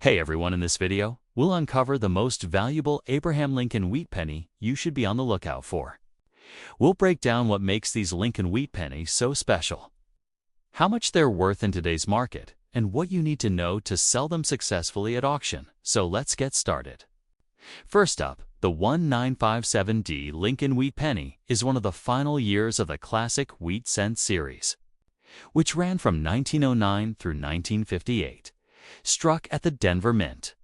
Hey everyone, in this video, we'll uncover the most valuable Abraham Lincoln wheat penny you should be on the lookout for. We'll break down what makes these Lincoln wheat pennies so special, how much they're worth in today's market, and what you need to know to sell them successfully at auction. So let's get started. First up, the 1957D Lincoln wheat penny is one of the final years of the classic wheat cent series, which ran from 1909 through 1958. Struck at the Denver Mint.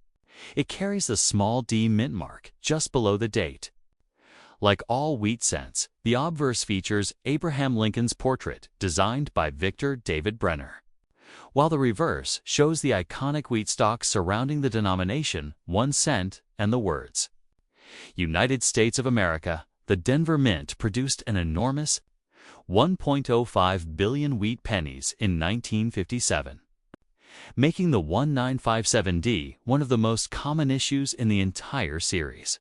It carries the small d mint mark just below the date. Like all wheat cents, the obverse features Abraham Lincoln's portrait designed by Victor David Brenner, while the reverse shows the iconic wheat stalk surrounding the denomination 1 cent and the words United States of America. The Denver Mint produced an enormous 1.05 billion wheat pennies in 1957. Making the 1957D one of the most common issues in the entire series.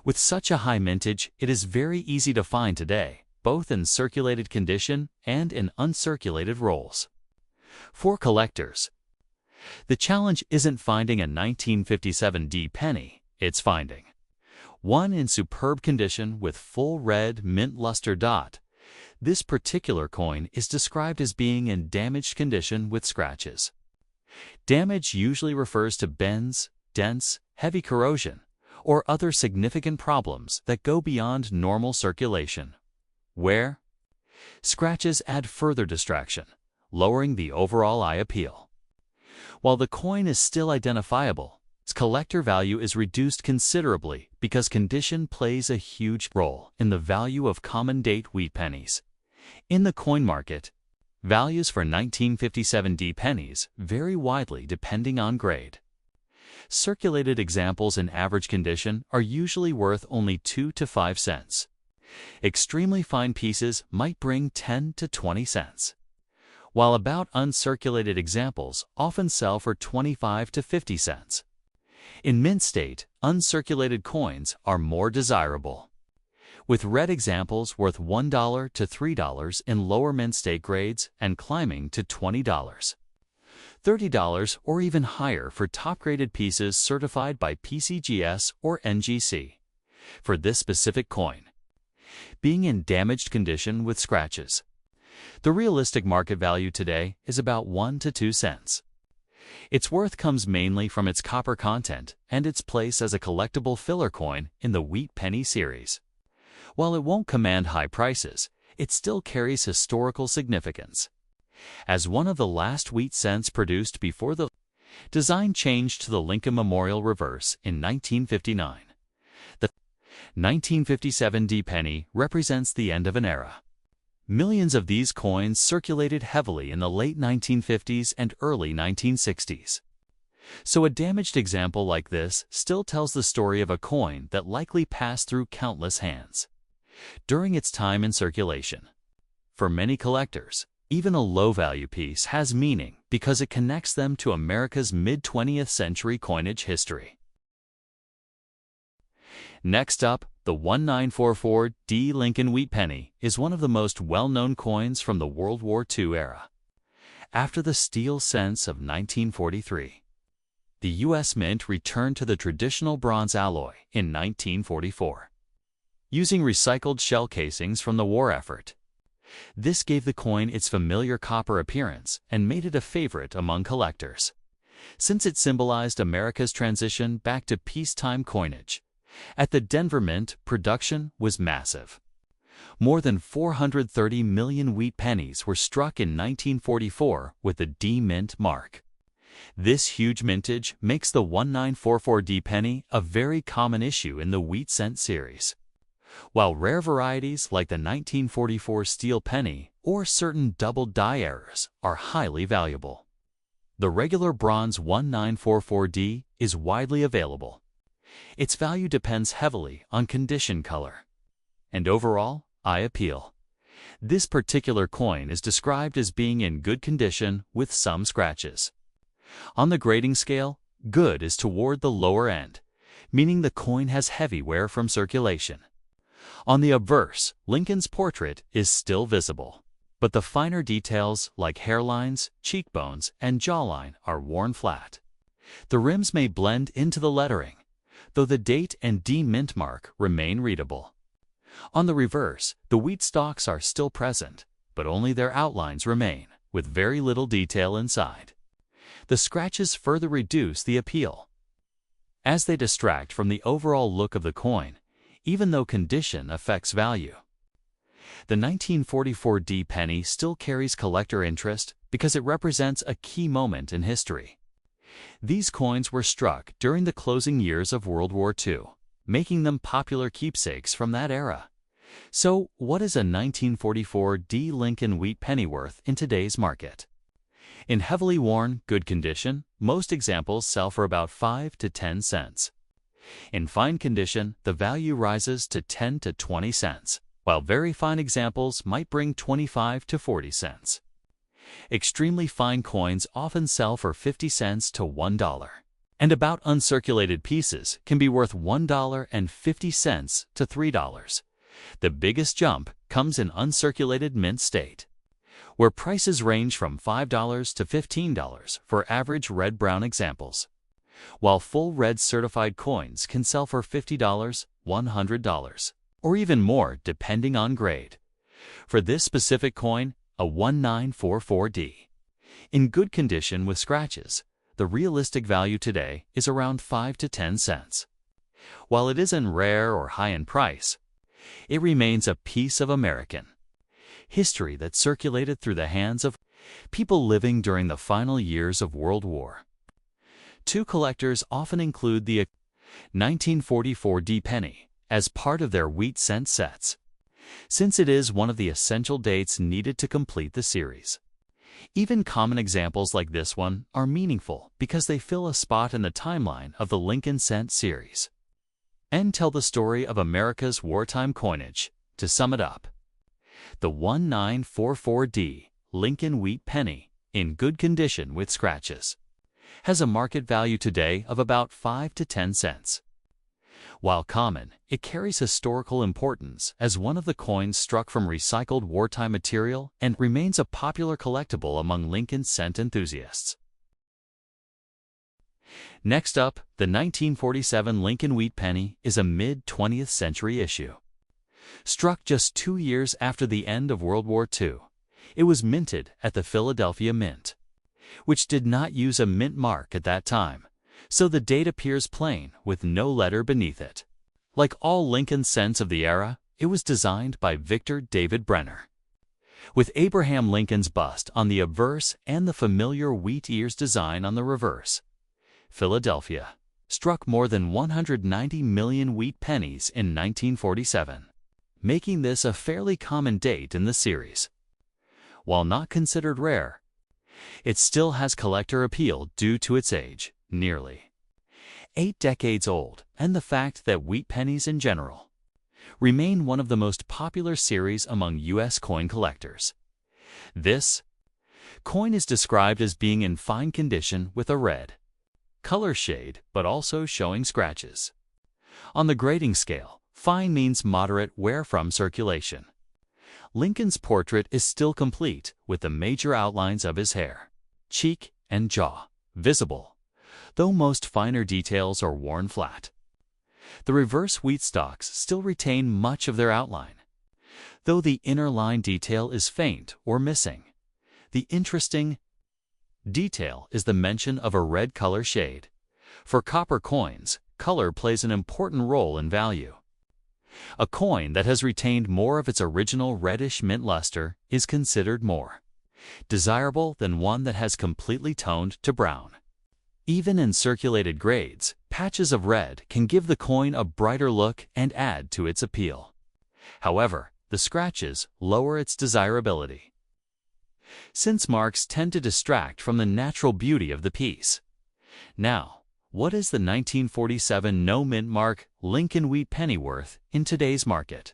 With such a high mintage, it is very easy to find today, both in circulated condition and in uncirculated rolls. For collectors, the challenge isn't finding a 1957D penny, it's finding one in superb condition with full red mint luster dot. This particular coin is described as being in damaged condition with scratches. Damage usually refers to bends, dents, heavy corrosion, or other significant problems that go beyond normal circulation, where scratches add further distraction, lowering the overall eye appeal. While the coin is still identifiable, its collector value is reduced considerably because condition plays a huge role in the value of common-date wheat pennies. In the coin market, values for 1957D pennies vary widely depending on grade. Circulated examples in average condition are usually worth only 2 to 5 cents. Extremely fine pieces might bring 10 to 20 cents, while about uncirculated examples often sell for 25 to 50 cents. In mint state, uncirculated coins are more desirable, with red examples worth $1 to $3 in lower mint state grades and climbing to $20, $30, or even higher for top-graded pieces certified by PCGS or NGC. For this specific coin, being in damaged condition with scratches, the realistic market value today is about 1 to 2 cents. Its worth comes mainly from its copper content and its place as a collectible filler coin in the wheat penny series. While it won't command high prices, it still carries historical significance. As one of the last wheat cents produced before the design changed to the Lincoln Memorial reverse in 1959, the 1957D penny represents the end of an era. Millions of these coins circulated heavily in the late 1950s and early 1960s. So a damaged example like this still tells the story of a coin that likely passed through countless hands during its time in circulation. For many collectors, even a low-value piece has meaning because it connects them to America's mid-20th century coinage history. Next up, the 1944D Lincoln wheat penny is one of the most well-known coins from the World War II era. After the steel cents of 1943, the U.S. Mint returned to the traditional bronze alloy in 1944. Using recycled shell casings from the war effort. This gave the coin its familiar copper appearance and made it a favorite among collectors, since it symbolized America's transition back to peacetime coinage. At the Denver Mint, production was massive. More than 430 million wheat pennies were struck in 1944 with the D Mint mark. This huge mintage makes the 1944D penny a very common issue in the wheat cent series, while rare varieties like the 1944 steel penny or certain double die errors are highly valuable. The regular bronze 1944D is widely available. Its value depends heavily on condition, color, and overall eye appeal. This particular coin is described as being in good condition with some scratches. On the grading scale, good is toward the lower end, meaning the coin has heavy wear from circulation. On the obverse, Lincoln's portrait is still visible, but the finer details like hairlines, cheekbones, and jawline are worn flat. The rims may blend into the lettering, though the date and D mint mark remain readable. On the reverse, the wheat stalks are still present, but only their outlines remain, with very little detail inside. The scratches further reduce the appeal, as they distract from the overall look of the coin, even though condition affects value. The 1944 D penny still carries collector interest because it represents a key moment in history. These coins were struck during the closing years of World War II, making them popular keepsakes from that era. So, what is a 1944 D Lincoln Wheat penny worth in today's market? In heavily worn, good condition, most examples sell for about 5 to 10 cents. In fine condition, the value rises to 10 to 20 cents, while very fine examples might bring 25 to 40 cents. Extremely fine coins often sell for 50 cents to $1, and about uncirculated pieces can be worth $1.50 to $3. The biggest jump comes in uncirculated mint state, where prices range from $5 to $15 for average red-brown examples, while full red certified coins can sell for $50, $100, or even more depending on grade. For this specific coin, a 1944D, in good condition with scratches, the realistic value today is around 5 to 10 cents. While it isn't rare or high in price, it remains a piece of American history that circulated through the hands of people living during the final years of World War II. Collectors often include the 1944 D penny as part of their wheat cent sets, since it is one of the essential dates needed to complete the series. Even common examples like this one are meaningful because they fill a spot in the timeline of the Lincoln cent series and tell the story of America's wartime coinage. To sum it up, the 1944D Lincoln Wheat penny, in good condition with scratches, has a market value today of about 5 to 10 cents. While common, it carries historical importance as one of the coins struck from recycled wartime material and remains a popular collectible among Lincoln cent enthusiasts. Next up, the 1947 Lincoln Wheat penny is a mid-20th century issue. Struck just 2 years after the end of World War II, it was minted at the Philadelphia Mint, which did not use a mint mark at that time, so the date appears plain with no letter beneath it. Like all Lincoln cents of the era, it was designed by Victor David Brenner, with Abraham Lincoln's bust on the obverse and the familiar wheat ears design on the reverse. Philadelphia struck more than 190 million wheat pennies in 1947, making this a fairly common date in the series. While not considered rare, it still has collector appeal due to its age, nearly 8 decades old, and the fact that wheat pennies in general remain one of the most popular series among U.S. coin collectors. This coin is described as being in fine condition with a red color shade, but also showing scratches. On the grading scale, fine means moderate wear from circulation. Lincoln's portrait is still complete with the major outlines of his hair, cheek, and jaw visible, though most finer details are worn flat. The reverse wheat stalks still retain much of their outline, though the inner line detail is faint or missing. The interesting detail is the mention of a red color shade. For copper coins, color plays an important role in value. A coin that has retained more of its original reddish mint luster is considered more desirable than one that has completely toned to brown. Even in circulated grades, patches of red can give the coin a brighter look and add to its appeal. However, the scratches lower its desirability, since marks tend to distract from the natural beauty of the piece. Now, what is the 1947 no mint mark Lincoln Wheat penny worth in today's market?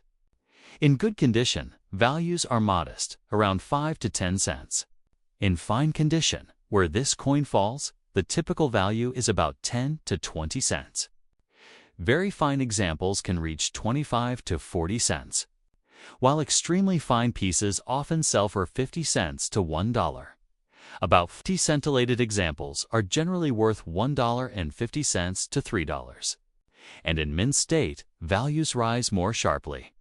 In good condition, values are modest, around 5 to 10 cents. In fine condition, where this coin falls, the typical value is about 10 to 20 cents. Very fine examples can reach 25 to 40 cents, while extremely fine pieces often sell for 50 cents to $1. About 50 scintillated examples are generally worth $1.50 to $3. And in mint state, values rise more sharply.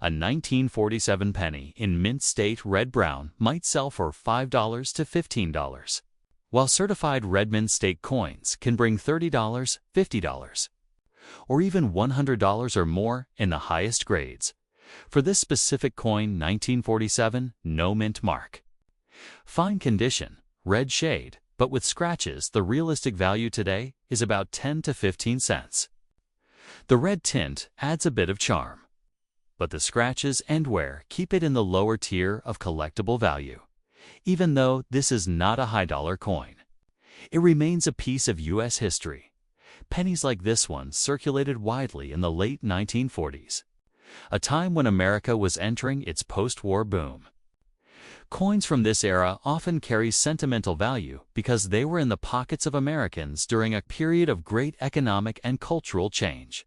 A 1947 penny in mint state red-brown might sell for $5 to $15, while certified red mint state coins can bring $30, $50, or even $100 or more in the highest grades. For this specific coin, 1947, no mint mark. Fine condition, red shade, but with scratches, the realistic value today is about 10 to 15 cents. The red tint adds a bit of charm, but the scratches and wear keep it in the lower tier of collectible value. Even though this is not a high-dollar coin, it remains a piece of U.S. history. Pennies like this one circulated widely in the late 1940s, a time when America was entering its post-war boom. Coins from this era often carry sentimental value because they were in the pockets of Americans during a period of great economic and cultural change.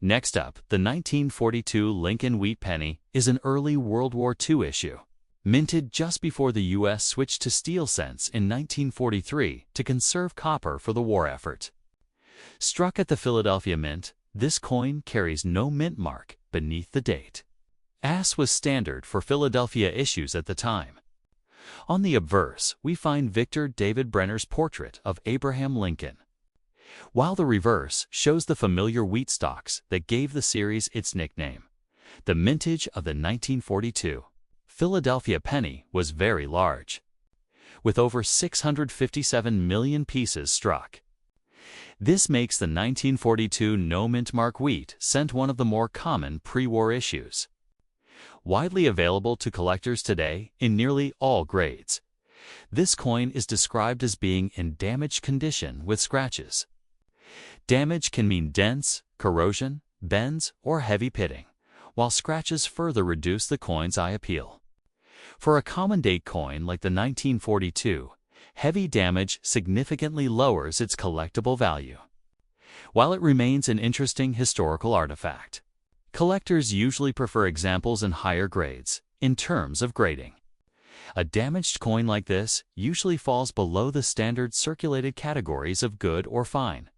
Next up, the 1942 Lincoln Wheat Penny is an early World War II issue, minted just before the U.S. switched to steel cents in 1943 to conserve copper for the war effort. Struck at the Philadelphia Mint, this coin carries no mint mark beneath the date. AS was standard for Philadelphia issues at the time. On the obverse, we find Victor David Brenner's portrait of Abraham Lincoln, while the reverse shows the familiar wheat stalks that gave the series its nickname. The mintage of the 1942 Philadelphia penny was very large, with over 657 million pieces struck. This makes the 1942 no mint mark wheat cent one of the more common pre-war issues. Widely available to collectors today in nearly all grades, this coin is described as being in damaged condition with scratches. Damage can mean dents, corrosion, bends, or heavy pitting, while scratches further reduce the coin's eye appeal. For a common date coin like the 1942, heavy damage significantly lowers its collectible value. While it remains an interesting historical artifact, collectors usually prefer examples in higher grades in terms of grading. A damaged coin like this usually falls below the standard circulated categories of good or fine,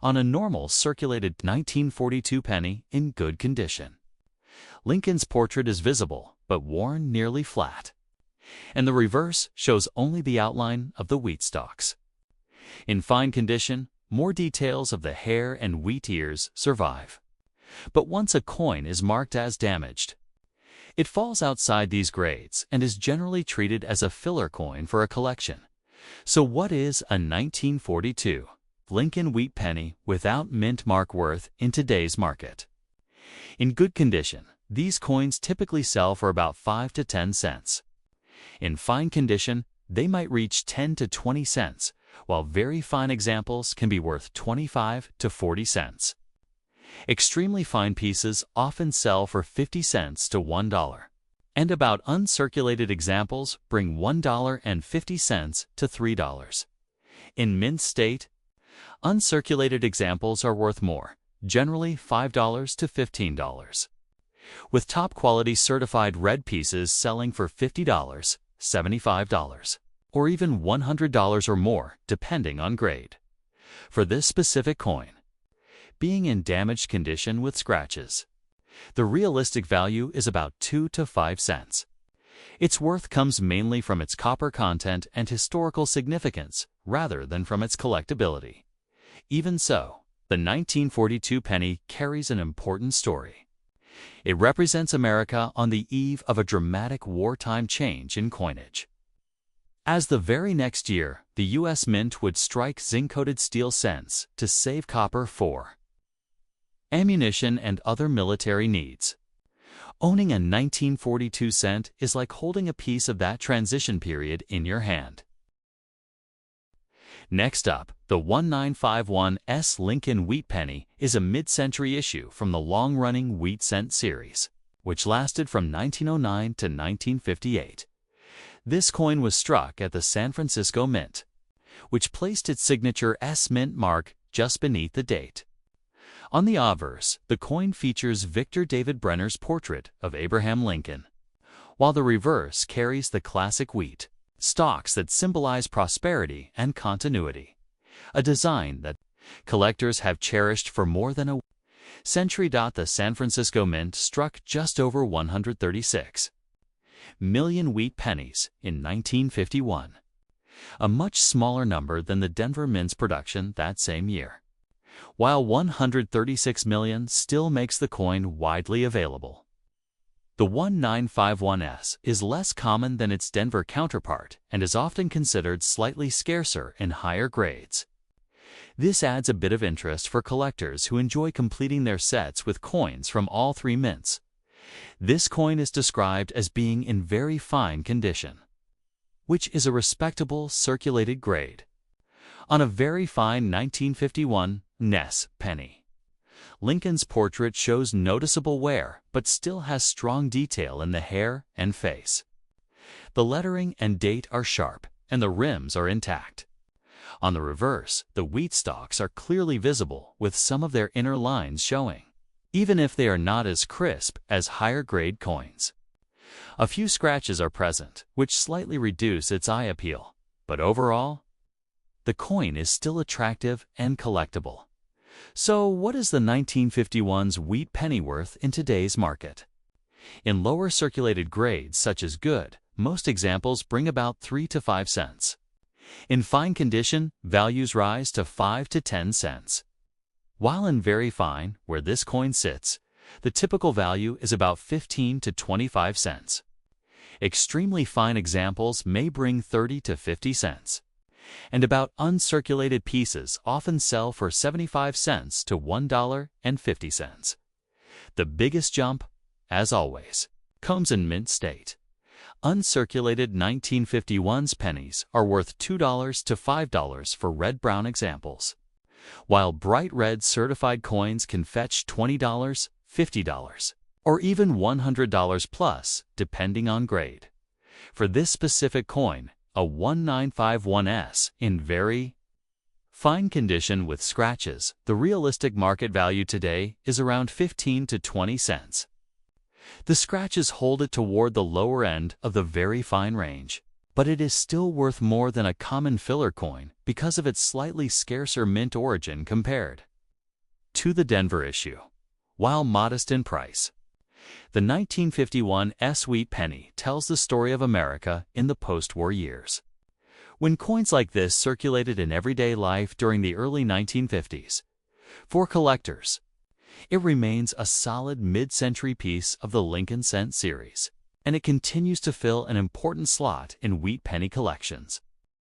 on a normal circulated 1942 penny in good condition. Lincoln's portrait is visible, but worn nearly flat, and the reverse shows only the outline of the wheat stalks. In fine condition, more details of the hair and wheat ears survive. But once a coin is marked as damaged, it falls outside these grades and is generally treated as a filler coin for a collection. So what is a 1942 Lincoln Wheat Penny without mint mark worth in today's market? In good condition, these coins typically sell for about 5 to 10 cents. In fine condition, they might reach 10 to 20 cents, while very fine examples can be worth 25 to 40 cents. Extremely fine pieces often sell for 50 cents to $1, and about uncirculated examples bring $1.50 to $3. In mint state, uncirculated examples are worth more, generally $5 to $15, with top-quality certified red pieces selling for $50, $75, or even $100 or more, depending on grade. For this specific coin, being in damaged condition with scratches, the realistic value is about 2 to 5 cents. Its worth comes mainly from its copper content and historical significance rather than from its collectability. Even so, the 1942 penny carries an important story. It represents America on the eve of a dramatic wartime change in coinage. As the very next year, the U.S. Mint would strike zinc-coated steel cents to save copper for ammunition and other military needs. Owning a 1942 cent is like holding a piece of that transition period in your hand. Next up, the 1951 Lincoln Wheat Penny is a mid-century issue from the long-running Wheat Cent series, which lasted from 1909 to 1958. This coin was struck at the San Francisco Mint, which placed its signature S Mint mark just beneath the date. On the obverse, the coin features Victor David Brenner's portrait of Abraham Lincoln, while the reverse carries the classic wheat stalks that symbolize prosperity and continuity, a design that collectors have cherished for more than a century. The San Francisco Mint struck just over 136 million wheat pennies in 1951, a much smaller number than the Denver Mint's production that same year. While 136 million still makes the coin widely available, the 1951S is less common than its Denver counterpart and is often considered slightly scarcer in higher grades. This adds a bit of interest for collectors who enjoy completing their sets with coins from all three mints. This coin is described as being in very fine condition, which is a respectable circulated grade. On a very fine 1951 Ness penny, Lincoln's portrait shows noticeable wear but still has strong detail in the hair and face. The lettering and date are sharp, and the rims are intact. On the reverse, the wheat stalks are clearly visible with some of their inner lines showing, even if they are not as crisp as higher-grade coins. A few scratches are present, which slightly reduce its eye appeal, but overall, the coin is still attractive and collectible. So what is the 1951's wheat penny worth in today's market? In lower circulated grades such as good, most examples bring about 3 to 5 cents. In fine condition, values rise to 5 to 10 cents. While in very fine, where this coin sits, the typical value is about 15 to 25 cents. Extremely fine examples may bring 30 to 50 cents. And about uncirculated pieces often sell for 75 cents to $1.50. The biggest jump, as always, comes in mint state. Uncirculated 1951's pennies are worth $2 to $5 for red-brown examples, while bright red certified coins can fetch $20, $50, or even $100 plus, depending on grade. For this specific coin, a 1951S in very fine condition with scratches, the realistic market value today is around 15 to 20 cents. The scratches hold it toward the lower end of the very fine range, but it is still worth more than a common filler coin because of its slightly scarcer mint origin compared to the Denver issue. While modest in price, the 1951 wheat penny tells the story of America in the post-war years, when coins like this circulated in everyday life during the early 1950s. For collectors, it remains a solid mid-century piece of the Lincoln Cent series, and it continues to fill an important slot in wheat penny collections.